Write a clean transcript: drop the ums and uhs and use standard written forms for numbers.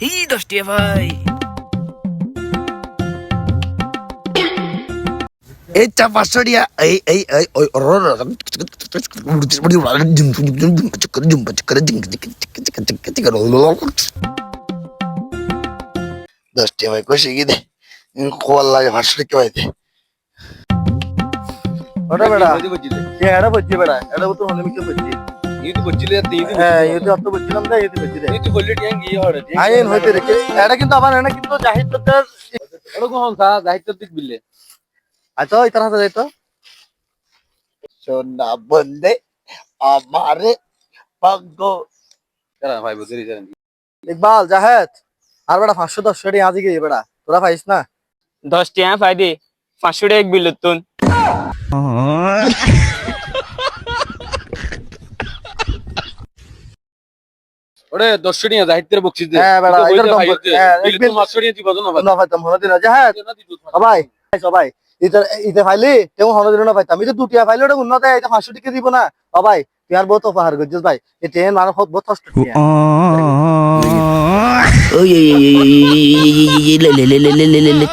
এই 10 টাকা ভাই। এই চা 500 টাকা। এই ওই দশটি ভাই কষে গিয়ে দে খোয়ার লাগে 500 টাকা ভাই দে। ওটা বেড়া এটা বলছি বেড়া এটা তো হলে মিকে বলছি হ্যাঁ ইউটি অত বলছিলাম না ইউটি বলছি রে আইন হইতে রে এটা কিন্তু আবার এটা কিন্তু জাহিদ তোর আচ্ছা ইতার হাতে যাইতো সোনা বন্দে আমারে পাগ্য ইকবাল জাহেদ আর বেড়া 510 টাকা আজই গিয়ে বেড়া তোরা পাইস না 10 টাকা ফাইদে 500 টাকা বিল তুন ওরে 10 টাকা জাহিদের বকশিস দে হ্যাঁ বেড়া এটার দাম বিল তো 500 টাকা দিবা না না পাইতাম হলো দিন জাহেদ সবাই সবাই ইতে ফাইলি তেও হলো দিন না পাইতাম এই তো দুটিয়া ফাইলে ওটা উন্নত এটা 500 টাকা দিব না সবাই তুই আর বহুত উপহার করছিস ভাই এই ট্রেন মানে বহুত কষ্ট ওই লে লে লে লে লে লে লে